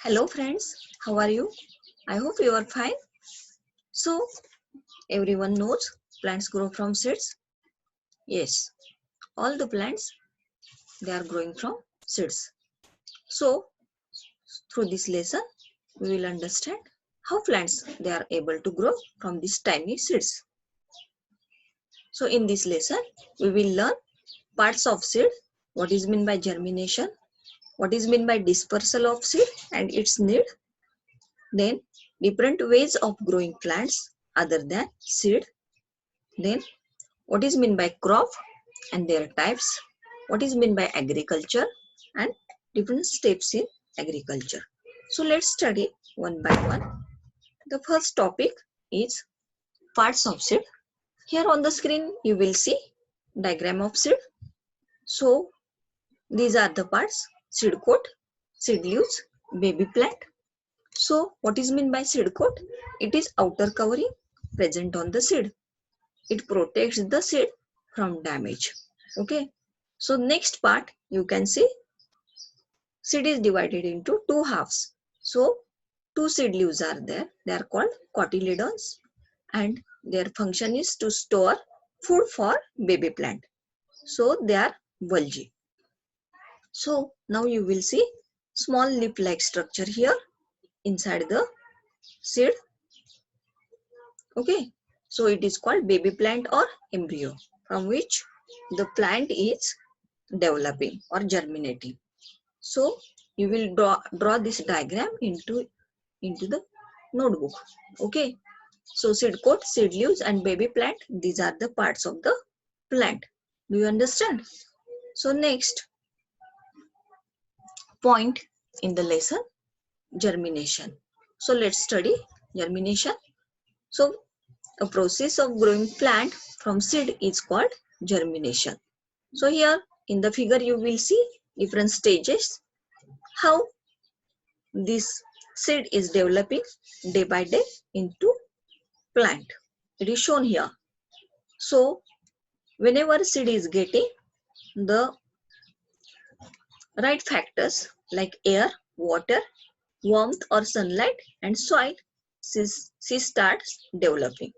Hello friends, how are you? I hope you are fine. So, everyone knows plants grow from seeds? Yes, all the plants they are growing from seeds. So, through this lesson, we will understand how plants they are able to grow from these tiny seeds. So, in this lesson, we will learn parts of seed, what is meant by germination, what is meant by dispersal of seed and its need, then different ways of growing plants other than seed, then what is meant by crop and their types, what is meant by agriculture and different steps in agriculture. So let's study one by one. The first topic is parts of seed. Here on the screen you will see diagram of seed. So these are the parts: seed coat, seed leaves, baby plant. So what is meant by seed coat? It is outer covering present on the seed. It protects the seed from damage. Okay. So next part you can see seed is divided into two halves. So two seed leaves are there. They are called cotyledons and their function is to store food for baby plant. So they are bulgy. So now you will see small leaf-like structure here inside the seed. Okay. So it is called baby plant or embryo from which the plant is developing or germinating. So you will draw this diagram into the notebook. Okay. So seed coat, seed leaves and baby plant, these are the parts of the plant. Do you understand? So next point in the lesson, germination. So let's study germination. So a process of growing plant from seed is called germination. So here in the figure you will see different stages how this seed is developing day by day into plant. It is shown here. So whenever seed is getting the right factors like air, water, warmth or sunlight and soil, she starts developing.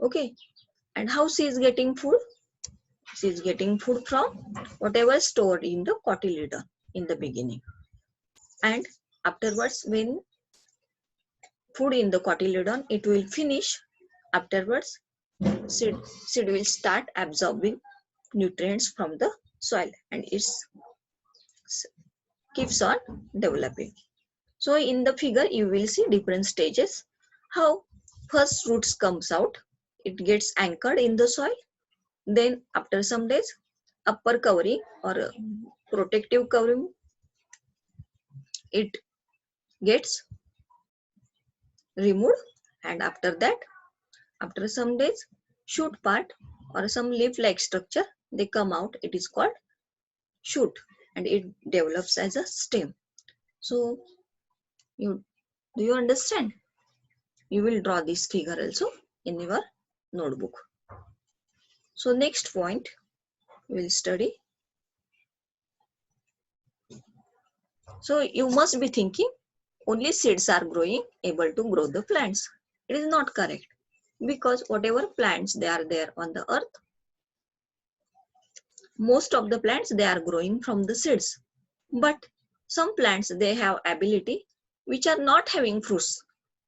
Okay. And how she is getting food? She is getting food from whatever stored in the cotyledon in the beginning. And afterwards when food in the cotyledon, it will finish. Afterwards, seed will start absorbing nutrients from the soil and it keeps on developing. So in the figure, you will see different stages. How first roots comes out, it gets anchored in the soil. Then after some days, upper covering or protective covering, it gets removed. And after that, after some days, shoot part or some leaf-like structure, they come out. It is called shoot and it develops as a stem. So you do you understand? You will draw this figure also in your notebook. So next point we will study. So you must be thinking only seeds are growing able to grow the plants. It is not correct because whatever plants they are there on the earth, most of the plants they are growing from the seeds. But some plants they have ability which are not having fruits.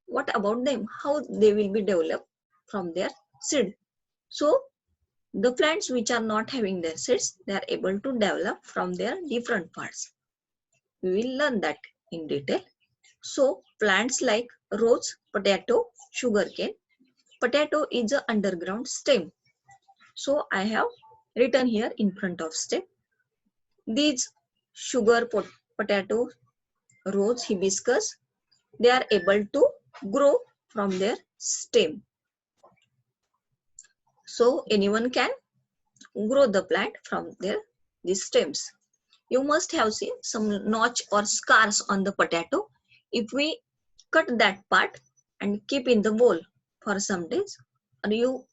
What about them? How they will be developed from their seed? So the plants which are not having their seeds, they are able to develop from their different parts. We will learn that in detail. So plants like rose, potato, sugarcane. Potato is an underground stem. So I have written here in front of stem. These sugar, potato, rose, hibiscus, they are able to grow from their stem. So anyone can grow the plant from these stems. You must have seen some notch or scars on the potato. If we cut that part and keep in the bowl for some days and you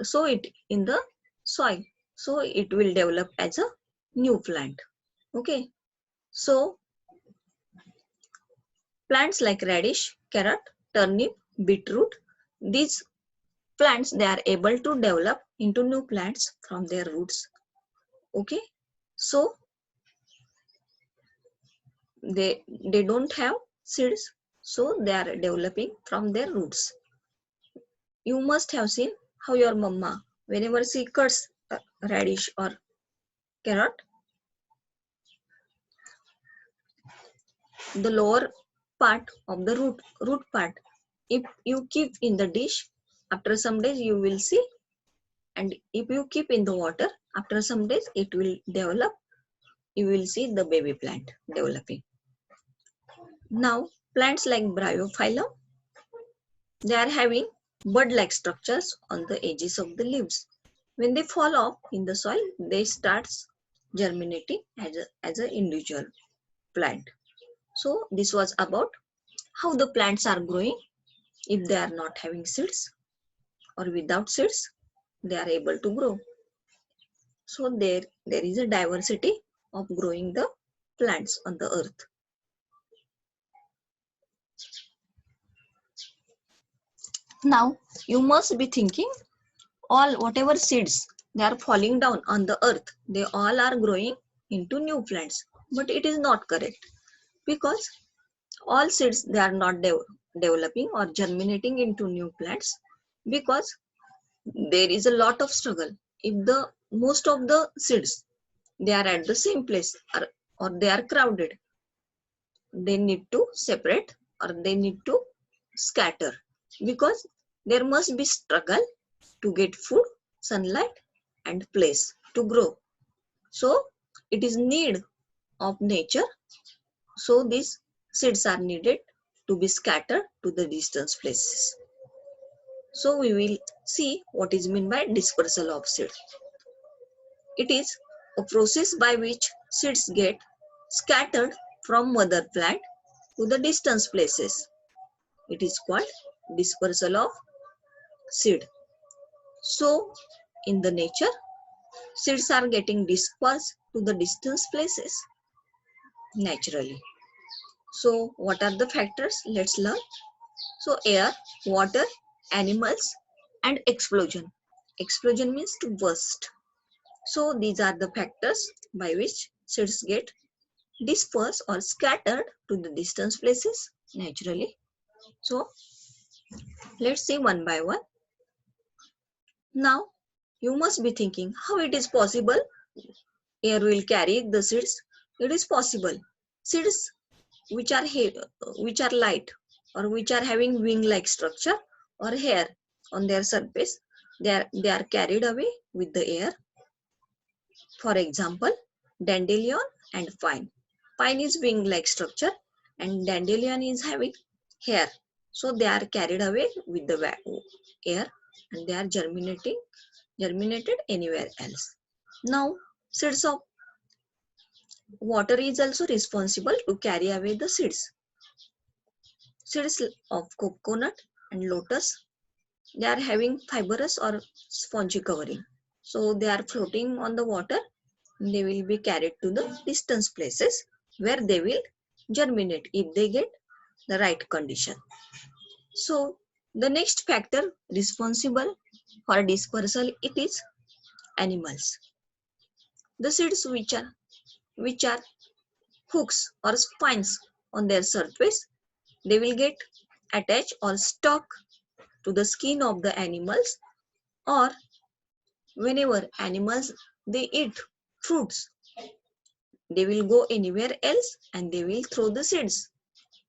sow it in the soil, so it will develop as a new plant. Okay. So Plants like radish, carrot, turnip, beetroot, these plants, they are able to develop into new plants from their roots. Okay, so they don't have seeds, so they are developing from their roots. You must have seen how your mama, whenever she cuts radish or carrot, the lower part of the root part, if you keep in the dish, after some days you will see, and if you keep in the water, after some days it will develop, you will see the baby plant developing. Now plants like Bryophyllum, they are having bud-like structures on the edges of the leaves. When they fall off in the soil, they start germinating as an individual plant. So this was about how the plants are growing if they are not having seeds, or without seeds they are able to grow. So there is a diversity of growing the plants on the earth. Now you must be thinking, all whatever seeds they are falling down on the earth, they all are growing into new plants. But it is not correct, because all seeds they are not developing or germinating into new plants, because there is a lot of struggle. If the most of the seeds they are at the same place, or they are crowded, they need to separate or they need to scatter, because there must be struggle to get food, sunlight and place to grow. So it is need of nature. So these seeds are needed to be scattered to the distant places. So we will see what is meant by dispersal of seeds. It is a process by which seeds get scattered from mother plant to the distant places. It is called dispersal of seed. So in the nature, seeds are getting dispersed to the distant places naturally. So what are the factors? Let's learn. So air, water, animals and explosion. Explosion means to burst. So these are the factors by which seeds get dispersed or scattered to the distant places naturally. So let's see one by one. Now you must be thinking how it is possible air will carry the seeds. It is possible. Seeds which are which are light, or which are having wing-like structure or hair on their surface, they are carried away with the air. For example, dandelion and pine. Pine is wing-like structure and dandelion is having hair. So they are carried away with the air and they are germinated anywhere else. Now, seeds of water is also responsible to carry away the seeds. Seeds of coconut and lotus, they are having fibrous or spongy covering. So they are floating on the water. They will be carried to the distant places where they will germinate if they get the right condition. So the next factor responsible for dispersal, it is animals. The seeds which are hooks or spines on their surface, they will get attached or stuck to the skin of the animals, or whenever animals they eat fruits, they will go anywhere else and they will throw the seeds.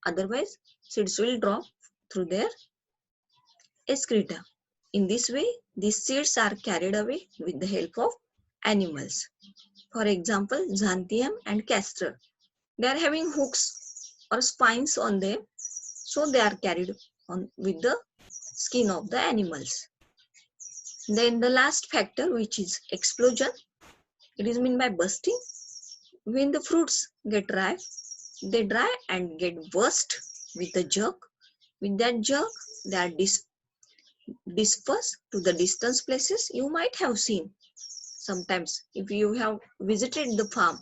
Otherwise, seeds will drop through their excreta. In this way, these seeds are carried away with the help of animals. For example, xanthium and castor. They are having hooks or spines on them, so they are carried on with the skin of the animals. Then the last factor, which is explosion, it is meant by bursting. When the fruits get ripe, they dry and get burst with a jerk. With that jerk, they are dispersed to the distant places. You might have seen sometimes if you have visited the farm,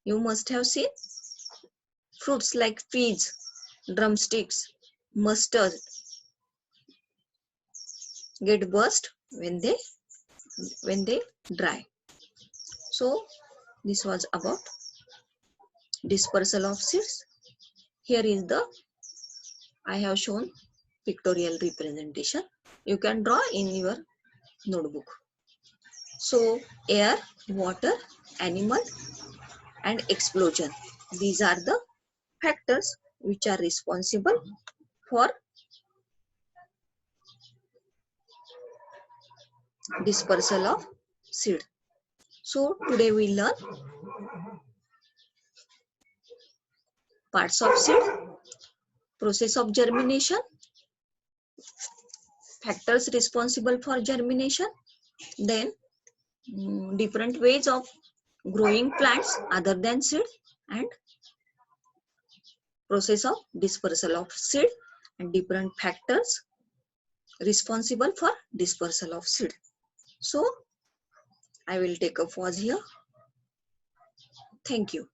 you must have seen fruits like peas. drumsticks, mustard get burst when they dry. So this was about dispersal of seeds. Here is the I have shown pictorial representation. You can draw in your notebook. So air, water, animal and explosion. These are the factors which are responsible for dispersal of seed. So today we learn parts of seed, process of germination, factors responsible for germination, then different ways of growing plants other than seed, and process of dispersal of seed and different factors responsible for dispersal of seed. So I will take a pause here. Thank you.